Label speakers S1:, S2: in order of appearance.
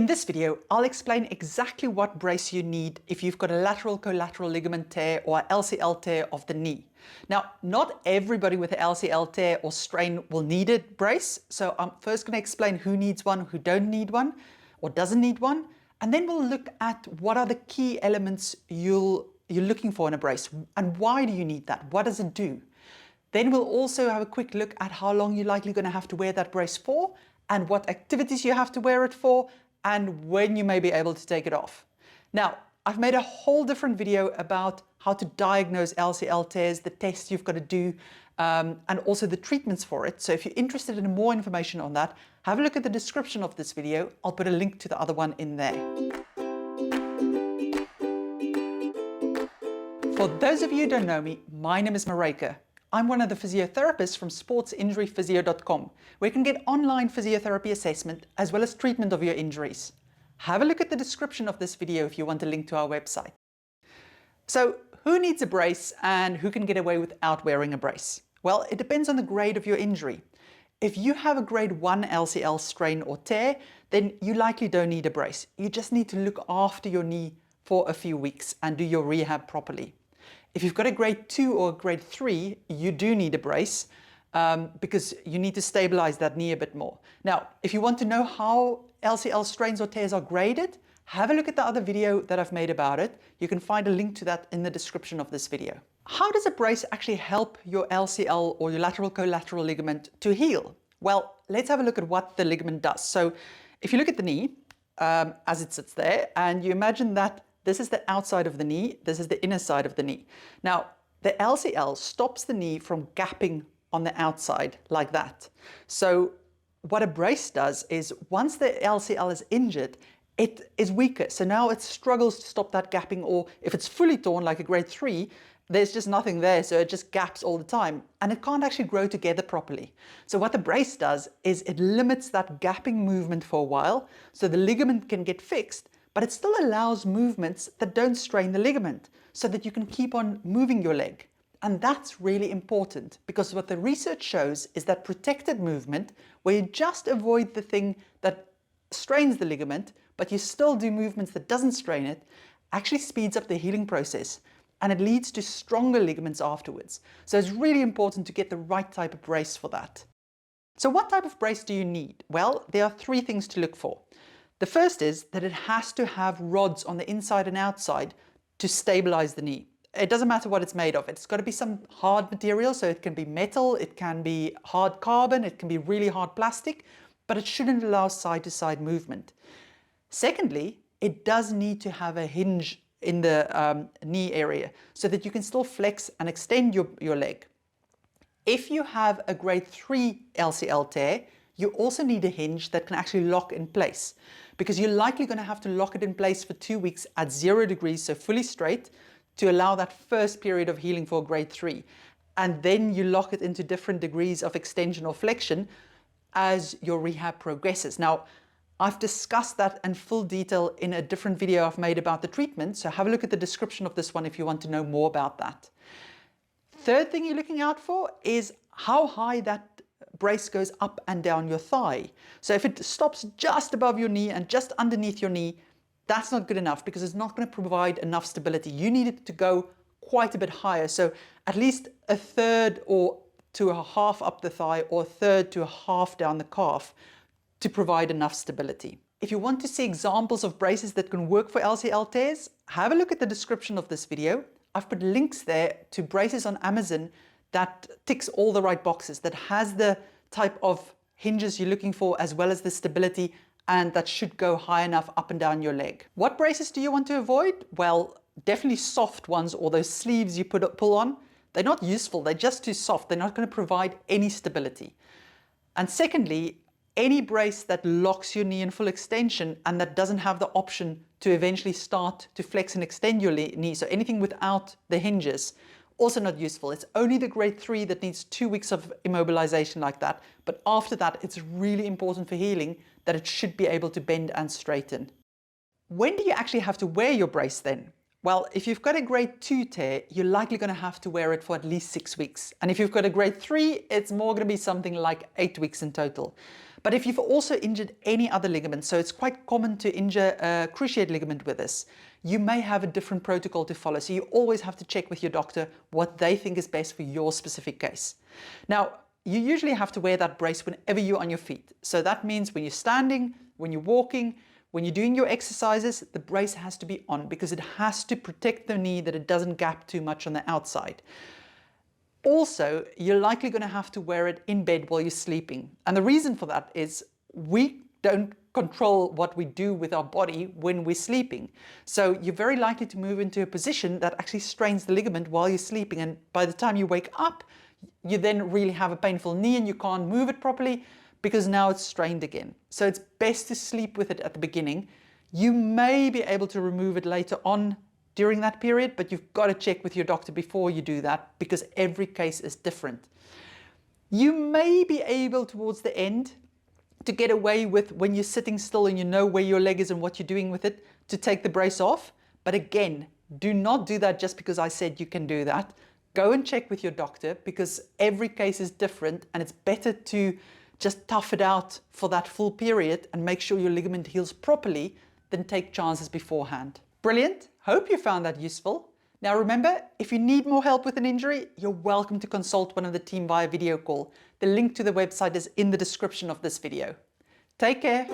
S1: In this video, I'll explain exactly what brace you need if you've got a lateral collateral ligament tear or LCL tear of the knee. Now, not everybody with an LCL tear or strain will need a brace, so I'm first going to explain who needs one, who don't need one, or doesn't need one, and then we'll look at what are the key elements you're looking for in a brace, and why do you need that? What does it do? Then we'll also have a quick look at how long you're likely going to have to wear that brace for, and what activities you have to wear it for, and when you may be able to take it off. Now, I've made a whole different video about how to diagnose LCL tears, the tests you've got to do, and also the treatments for it. So if you're interested in more information on that, have a look at the description of this video. I'll put a link to the other one in there. For those of you who don't know me, my name is Maryke. I'm one of the physiotherapists from sportsinjuryphysio.com, where you can get online physiotherapy assessment as well as treatment of your injuries. Have a look at the description of this video if you want a link to our website. So, who needs a brace and who can get away without wearing a brace? Well, it depends on the grade of your injury. If you have a grade 1 LCL strain or tear, then you likely don't need a brace. You just need to look after your knee for a few weeks and do your rehab properly. If you've got a grade 2 or a grade 3, you do need a brace because you need to stabilize that knee a bit more. Now, if you want to know how LCL strains or tears are graded, have a look at the other video that I've made about it. You can find a link to that in the description of this video. How does a brace actually help your LCL or your lateral collateral ligament to heal? Well, let's have a look at what the ligament does. So if you look at the knee as it sits there, and you imagine that this is the outside of the knee, this is the inner side of the knee. Now, the LCL stops the knee from gapping on the outside like that. So what a brace does is once the LCL is injured, it is weaker. So now it struggles to stop that gapping, or if it's fully torn like a grade 3, there's just nothing there, so it just gaps all the time and it can't actually grow together properly. So what the brace does is it limits that gapping movement for a while so the ligament can get fixed, but it still allows movements that don't strain the ligament so that you can keep on moving your leg. And that's really important because what the research shows is that protected movement, where you just avoid the thing that strains the ligament, but you still do movements that doesn't strain it, actually speeds up the healing process and it leads to stronger ligaments afterwards. So it's really important to get the right type of brace for that. So what type of brace do you need? Well, there are 3 things to look for. The first is that it has to have rods on the inside and outside to stabilize the knee. It doesn't matter what it's made of. It's got to be some hard material, so it can be metal, it can be hard carbon, it can be really hard plastic, but it shouldn't allow side-to-side movement. Secondly, it does need to have a hinge in the knee area so that you can still flex and extend your leg. If you have a grade 3 LCL tear, you also need a hinge that can actually lock in place, because you're likely going to have to lock it in place for 2 weeks at 0 degrees, so fully straight, to allow that first period of healing for grade 3. And then you lock it into different degrees of extension or flexion as your rehab progresses. Now, I've discussed that in full detail in a different video I've made about the treatment, so have a look at the description of this one if you want to know more about that. Third thing you're looking out for is how high that brace goes up and down your thigh. So if it stops just above your knee and just underneath your knee, that's not good enough because it's not going to provide enough stability. You need it to go quite a bit higher. So at least a third or to a half up the thigh, or a third to a half down the calf to provide enough stability. If you want to see examples of braces that can work for LCL tears, have a look at the description of this video. I've put links there to braces on Amazon that ticks all the right boxes, that has the type of hinges you're looking for as well as the stability, and that should go high enough up and down your leg. What braces do you want to avoid? Well, definitely soft ones, or those sleeves you pull on. They're not useful, they're just too soft. They're not going to provide any stability. And secondly, any brace that locks your knee in full extension and that doesn't have the option to eventually start to flex and extend your knee, so anything without the hinges, also not useful. It's only the grade 3 that needs 2 weeks of immobilization like that. But after that, it's really important for healing that it should be able to bend and straighten. When do you actually have to wear your brace then? Well, if you've got a grade 2 tear, you're likely going to have to wear it for at least 6 weeks. And if you've got a grade 3, it's more going to be something like 8 weeks in total. But if you've also injured any other ligament, so it's quite common to injure a cruciate ligament with this, you may have a different protocol to follow. So you always have to check with your doctor what they think is best for your specific case. Now, you usually have to wear that brace whenever you're on your feet. So that means when you're standing, when you're walking, when you're doing your exercises, the brace has to be on because it has to protect the knee that it doesn't gap too much on the outside. Also, you're likely going to have to wear it in bed while you're sleeping. And the reason for that is we don't control what we do with our body when we're sleeping. So you're very likely to move into a position that actually strains the ligament while you're sleeping. And by the time you wake up, you then really have a painful knee and you can't move it properly because now it's strained again. So it's best to sleep with it at the beginning. You may be able to remove it later on during that period, but you've got to check with your doctor before you do that because every case is different. You may be able towards the end to get away with, when you're sitting still and you know where your leg is and what you're doing with it, to take the brace off. But again, do not do that just because I said you can do that. Go and check with your doctor because every case is different and it's better to just tough it out for that full period and make sure your ligament heals properly than take chances beforehand. Brilliant. Hope you found that useful. Now remember, if you need more help with an injury, you're welcome to consult one of the team via video call. The link to the website is in the description of this video. Take care.